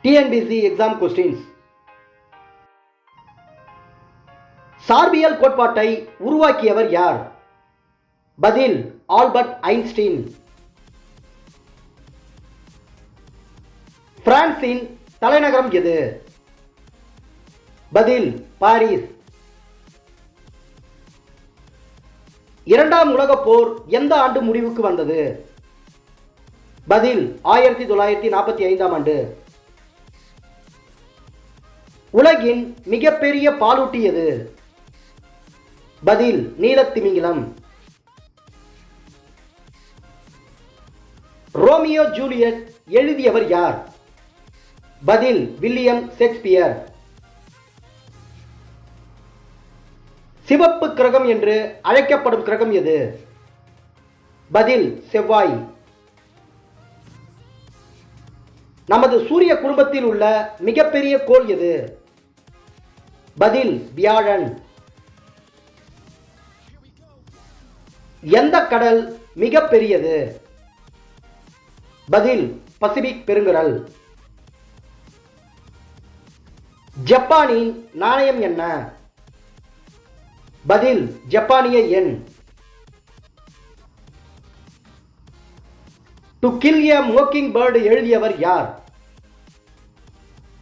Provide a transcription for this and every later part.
TNPSC exam questions. சார்பியல் கோட்பாட்டை உருவாக்கியவர் யார்? பதில் ஆல்பர்ட் ஐன்ஸ்டீன். பிரான்சின் தலைநகரம் எது? பதில் பாரிஸ். இரண்டாம் உலகப் போர் எந்த ஆண்டு முடிவுக்கு வந்தது? பதில் 1945ஆம் ஆண்டு. உலகின் மிகப்பெரிய பாலூட்டி எது? பதில் நீலத்திமிங்கிலம். ரோமியோ ஜூலியட் எழுதியவர் யார்? பதில் வில்லியம் ஷேக்ஸ்பியர். சிவப்பு கிரகம் என்று அழைக்கப்படும் கிரகம் எது? பதில் செவ்வாய். நமது சூரிய குடும்பத்தில் உள்ள மிகப்பெரிய கோள் எது? பதில் வியாழன். எந்த கடல் மிகப்பெரியது? பதில் பசிபிக் பெருங்கடல். ஜப்பானின் நாணயம் என்ன? பதில் ஜப்பானிய yen. To kill a mockingbird எழுதியவர் யார்?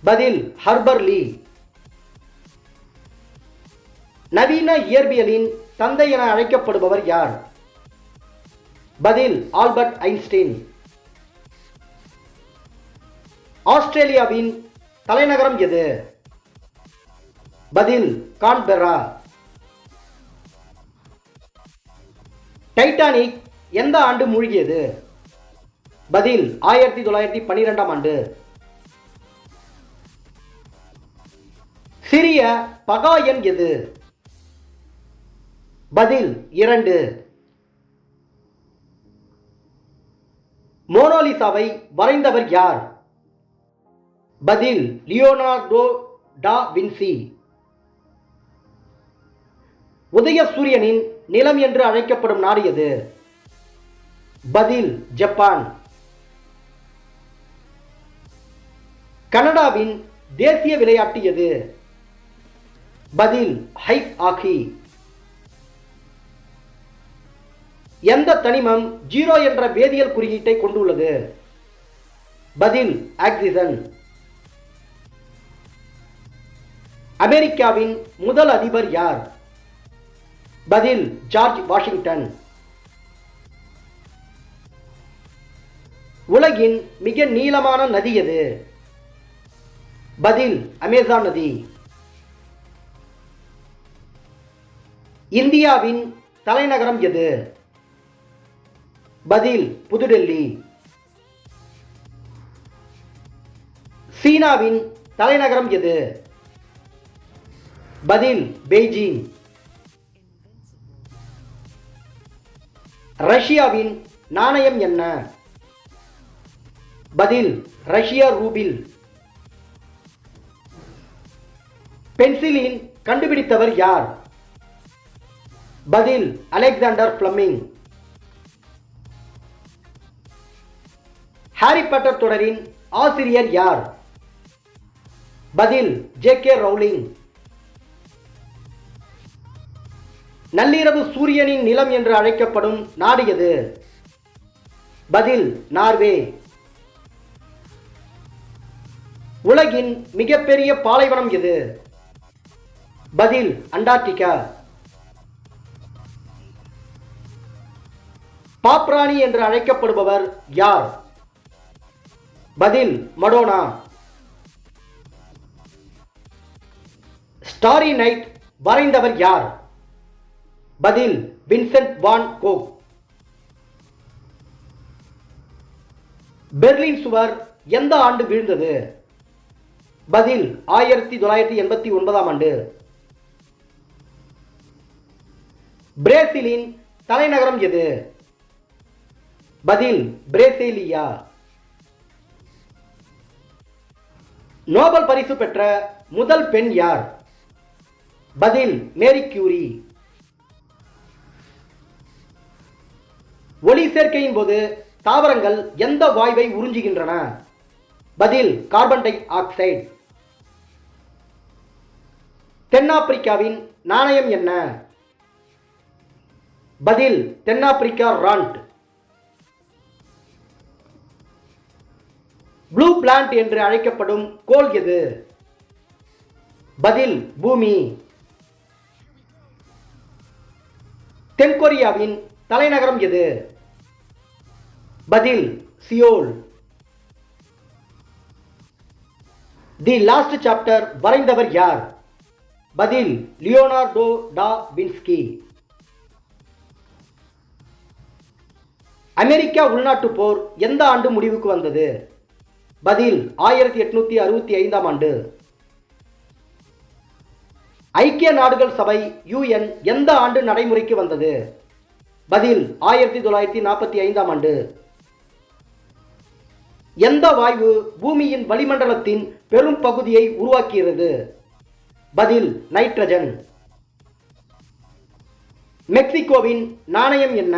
பதில் ஹர்பர் லீ. நவீன இயற்பியலின் தந்தை என அழைக்கப்படுபவர் யார்? பதில் ஆல்பர்ட் ஐன்ஸ்டீன். ஆஸ்திரேலியாவின் தலைநகரம் எது? பதில் கான்பெர்ரா. டைட்டானிக் எந்த ஆண்டு மூழ்கியது? பதில் 1912ஆம் ஆண்டு. சிறிய பகா எண் எது? பதில் 2. மோனாலிசாவை வரைந்தவர் யார்? பதில் லியோனார்டோ டா வின்சி. உதய சூரியனின் நிலம் என்று அழைக்கப்படும் நாடு எது? பதில் ஜப்பான். கனடாவின் தேசிய விளையாட்டு எது? பதில் ஐஸ் ஹாக்கி. எந்த தனிமம் 0 என்ற வேதியியல் குறியீட்டை கொண்டுள்ளது? பதில் ஆக்சிஜன். அமெரிக்காவின் முதல் அதிபர் யார்? பதில் ஜார்ஜ் வாஷிங்டன். உலகின் மிக நீளமான நதி எது? பதில் அமேசான் நதி. இந்தியாவின் தலைநகரம் எது? பதில் புதுடெல்லி. சீனாவின் தலைநகரம் எது? பதில் பெய்ஜிங். ரஷ்யாவின் நாணயம் என்ன? பதில் ரஷ்ய ரூபில். பென்சிலின் கண்டுபிடித்தவர் யார்? பதில் அலெக்சாண்டர் பிளமிங். ஹாரி பாட்டர் தொடரின் ஆசிரியர் யார்? பதில் ஜே.கே. ரவுலிங். நள்ளிரவு சூரியனின் நிலம் என்று அழைக்கப்படும் நாடு எது? பதில் நார்வே. உலகின் மிகப்பெரிய பாலைவனம் எது? பதில் அண்டார்டிகா. பாப்ராணி என்று அழைக்கப்படுபவர் யார்? பதில் மடோனா. ஸ்டாரி நைட் வரைந்தவர் யார்? பதில் வின்சென்ட் வான் கோக். பெர்லின் சுவர் எந்த ஆண்டு வீழ்ந்தது? பதில் 1989ஆம் ஆண்டு. பிரேசிலின் தலைநகரம் எது? பதில் பிரேசிலியா. நோபல் பரிசு பெற்ற முதல் பெண் யார்? பதில் மேரி கியூரி. ஒளி சேர்க்கையின் போது தாவரங்கள் எந்த வாயுவை உறிஞ்சுகின்றன? பதில் கார்பன் டை ஆக்சைடு. தென்னாப்பிரிக்காவின் நாணயம் என்ன? பதில் தென்னாப்பிரிக்கா ராண்ட். ப்ளூ பிளான்ட் என்று அழைக்கப்படும் கோள் எது? பதில் பூமி. தென்கொரியாவின் தலைநகரம் எது? பதில் சியோல். தி லாஸ்ட் சாப்டர் வரைந்தவர் யார்? பதில் லியோனார்டோ டா வின்ஸ்கி. அமெரிக்கா உள்நாட்டு போர் எந்த ஆண்டு முடிவுக்கு வந்தது? பதில் 1865 ஆண்டு. ஐக்கிய நாடுகள் சபை UN எந்த ஆண்டு நடைமுறைக்கு வந்தது? பதில் 1945 ஆண்டு. எந்த வாயு பூமியின் வளிமண்டலத்தின் பெரும் பகுதியை உருவாக்குகிறது? பதில் நைட்ரஜன். மெக்சிகோவின் நாணயம் என்ன?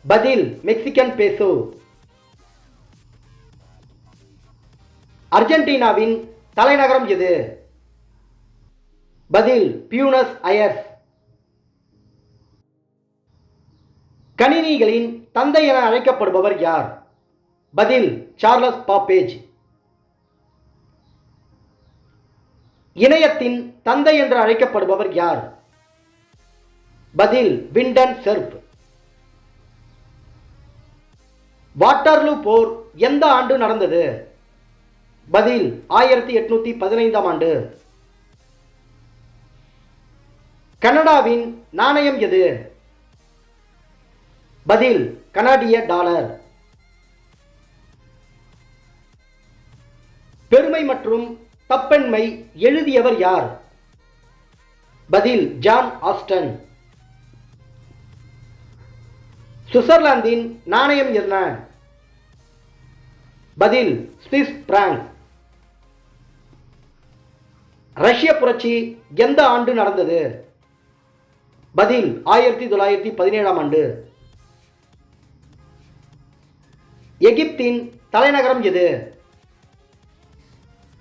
பதில் மெக்சிகன் பேசோ. அர்ஜென்டினாவின் தலைநகரம் எது? பதில் பியூனஸ் அயர்ஸ். கணினிகளின் தந்தை என அழைக்கப்படுபவர் யார்? பதில் சார்லஸ் பாப்பேஜ். இணையத்தின் தந்தை என்று அழைக்கப்படுபவர் யார்? பதில் விண்டன் செர்ப். வாட்டர்லூ போர் எந்த ஆண்டு நடந்தது? பதில் 1815 ஆண்டு. கனடாவின் நாணயம் எது? பதில் கனடிய டாலர். பெருமை மற்றும் தப்பெண்மை எழுதியவர் யார்? பதில் ஜான் ஆஸ்டன். சுவிட்சர்லாந்தின் நாணயம் என்ன? பதில் ஸ்விஸ் பிராங்க். ரஷ்ய புரட்சி எந்த ஆண்டு நடந்தது? பதில் 1917 ஆண்டு. எகிப்தின் தலைநகரம் எது?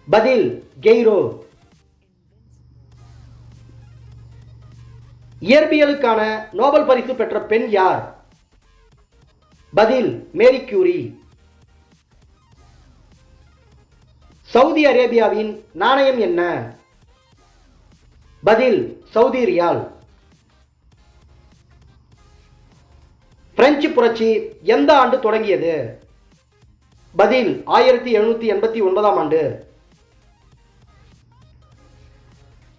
பதில் கெய்ரோ. இயற்பியலுக்கான நோபல் பரிசு பெற்ற பெண் யார்? பதில் மேரி கியூரி. சவுதி அரேபியாவின் நாணயம் என்ன? பதில் சவுதி ரியால். பிரெஞ்சு புரட்சி எந்த ஆண்டு தொடங்கியது? பதில் 1789 ஆண்டு.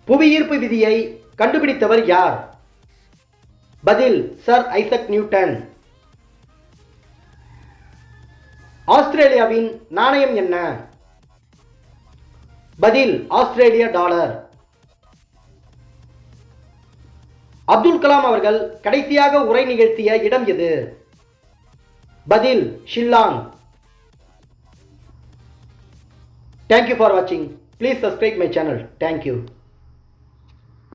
புவியீர்ப்பு விதியை கண்டுபிடித்தவர் யார்? பதில் சர் ஐசக் நியூட்டன். ஆஸ்திரேலியாவின் நாணயம் என்ன? பதில் ஆஸ்திரேலிய டாலர். அப்துல் கலாம் அவர்கள் கடைசியாக உரை நிகழ்த்திய இடம் எது? பதில் Shillong. Thank you for watching. Please subscribe my channel. Thank you.